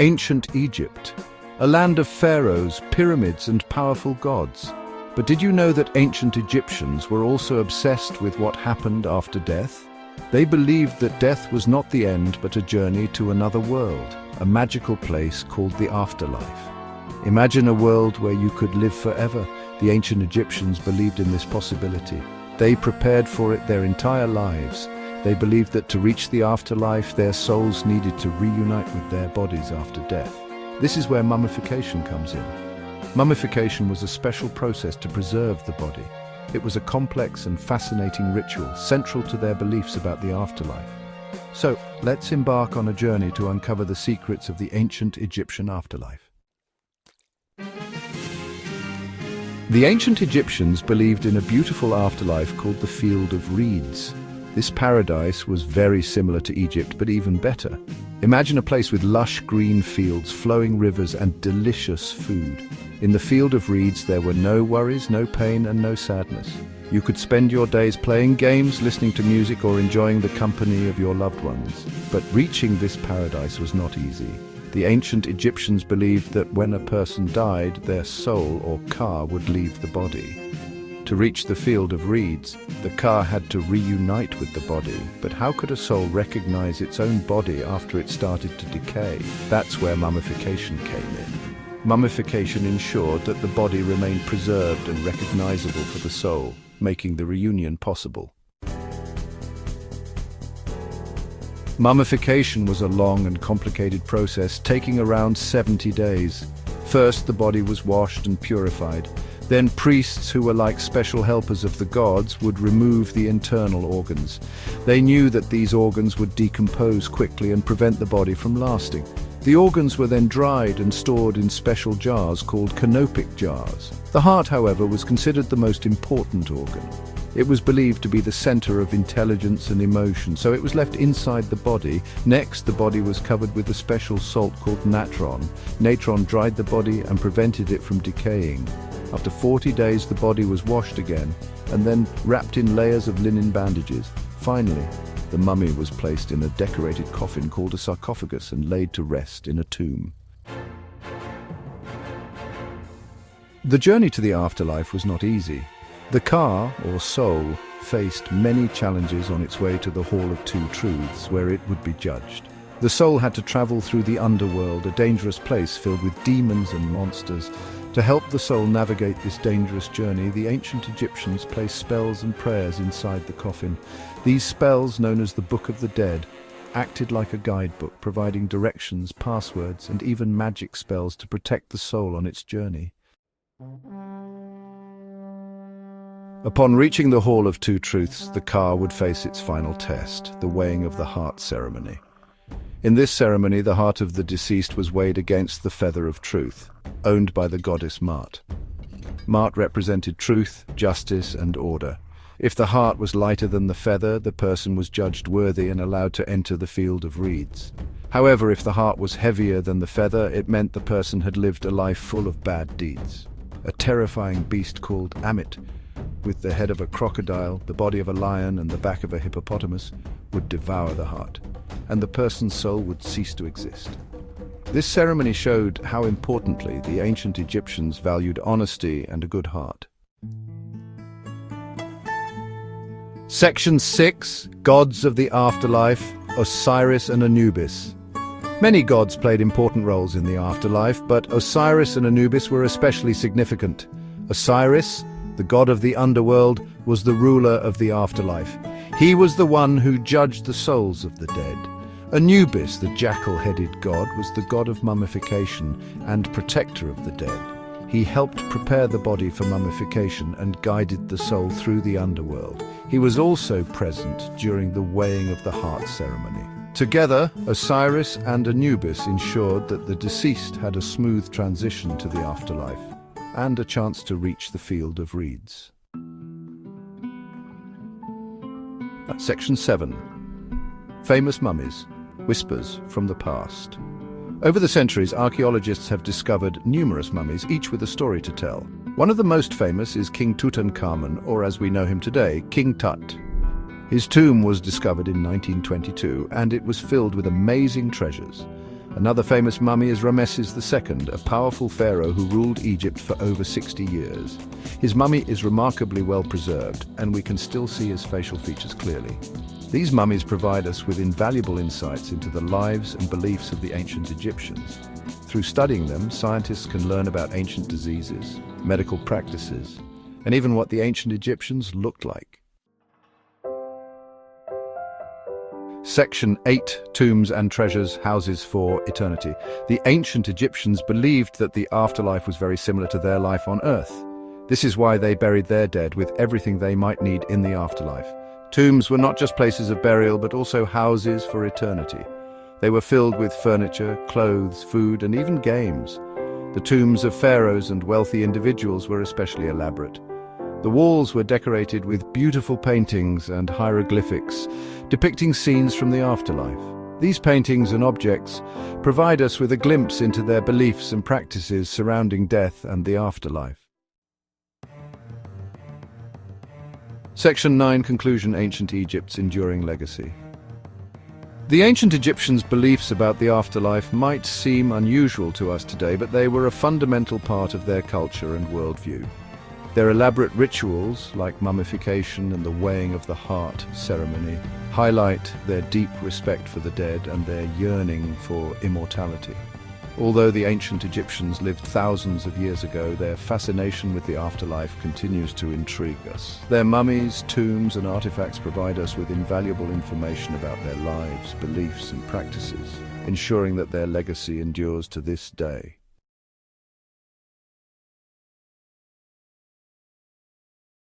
Ancient Egypt, a land of pharaohs, pyramids, and powerful gods. But did you know that ancient Egyptians were also obsessed with what happened after death? They believed that death was not the end but a journey to another world, a magical place called the afterlife. Imagine a world where you could live forever. The ancient Egyptians believed in this possibility. They prepared for it their entire lives. They believed that to reach the afterlife, their souls needed to reunite with their bodies after death. This is where mummification comes in. Mummification was a special process to preserve the body. It was a complex and fascinating ritual, central to their beliefs about the afterlife. So, let's embark on a journey to uncover the secrets of the ancient Egyptian afterlife. The ancient Egyptians believed in a beautiful afterlife called the Field of Reeds. This paradise was very similar to Egypt, but even better. Imagine a place with lush green fields, flowing rivers, and delicious food. In the Field of Reeds, there were no worries, no pain, and no sadness. You could spend your days playing games, listening to music, or enjoying the company of your loved ones. But reaching this paradise was not easy. The ancient Egyptians believed that when a person died, their soul or ka would leave the body. To reach the Field of Reeds, the ka had to reunite with the body. But how could a soul recognize its own body after it started to decay? That's where mummification came in. Mummification ensured that the body remained preserved and recognizable for the soul, making the reunion possible. Mummification was a long and complicated process, taking around 70 days. First, the body was washed and purified. Then priests, who were like special helpers of the gods, would remove the internal organs. They knew that these organs would decompose quickly and prevent the body from lasting. The organs were then dried and stored in special jars called canopic jars. The heart, however, was considered the most important organ. It was believed to be the center of intelligence and emotion, so it was left inside the body. Next, the body was covered with a special salt called natron. Natron dried the body and prevented it from decaying. After 40 days, the body was washed again, and then wrapped in layers of linen bandages. Finally, the mummy was placed in a decorated coffin called a sarcophagus and laid to rest in a tomb. The journey to the afterlife was not easy. The ka, or soul, faced many challenges on its way to the Hall of Two Truths, where it would be judged. The soul had to travel through the underworld, a dangerous place filled with demons and monsters. To help the soul navigate this dangerous journey, the ancient Egyptians placed spells and prayers inside the coffin. These spells, known as the Book of the Dead, acted like a guidebook, providing directions, passwords, and even magic spells to protect the soul on its journey. Upon reaching the Hall of Two Truths, the ka would face its final test, the weighing of the heart ceremony. In this ceremony, the heart of the deceased was weighed against the feather of truth, owned by the goddess Ma'at. Ma'at represented truth, justice, and order. If the heart was lighter than the feather, the person was judged worthy and allowed to enter the Field of Reeds. However, if the heart was heavier than the feather, it meant the person had lived a life full of bad deeds. A terrifying beast called Amit, with the head of a crocodile, the body of a lion, and the back of a hippopotamus, would devour the heart, and the person's soul would cease to exist. This ceremony showed how importantly the ancient Egyptians valued honesty and a good heart. Section 6. Gods of the Afterlife, Osiris and Anubis. Many gods played important roles in the afterlife, but Osiris and Anubis were especially significant. Osiris, the god of the underworld, was the ruler of the afterlife. He was the one who judged the souls of the dead. Anubis, the jackal-headed god, was the god of mummification and protector of the dead. He helped prepare the body for mummification and guided the soul through the underworld. He was also present during the weighing of the heart ceremony. Together, Osiris and Anubis ensured that the deceased had a smooth transition to the afterlife and a chance to reach the Field of Reeds. Section 7. Famous mummies, whispers from the past. Over the centuries, archaeologists have discovered numerous mummies, each with a story to tell. One of the most famous is King Tutankhamun, or as we know him today, King Tut. His tomb was discovered in 1922, and it was filled with amazing treasures. Another famous mummy is Ramesses II, a powerful pharaoh who ruled Egypt for over 60 years. His mummy is remarkably well preserved, and we can still see his facial features clearly. These mummies provide us with invaluable insights into the lives and beliefs of the ancient Egyptians. Through studying them, scientists can learn about ancient diseases, medical practices, and even what the ancient Egyptians looked like. Section 8. Tombs and Treasures, Houses for Eternity. The ancient Egyptians believed that the afterlife was very similar to their life on Earth. This is why they buried their dead with everything they might need in the afterlife. Tombs were not just places of burial, but also houses for eternity. They were filled with furniture, clothes, food, and even games. The tombs of pharaohs and wealthy individuals were especially elaborate. The walls were decorated with beautiful paintings and hieroglyphics, depicting scenes from the afterlife. These paintings and objects provide us with a glimpse into their beliefs and practices surrounding death and the afterlife. Section 9. Conclusion. Ancient Egypt's enduring legacy. The ancient Egyptians' beliefs about the afterlife might seem unusual to us today, but they were a fundamental part of their culture and worldview. Their elaborate rituals, like mummification and the weighing of the heart ceremony, highlight their deep respect for the dead and their yearning for immortality. Although the ancient Egyptians lived thousands of years ago, their fascination with the afterlife continues to intrigue us. Their mummies, tombs, and artifacts provide us with invaluable information about their lives, beliefs, and practices, ensuring that their legacy endures to this day.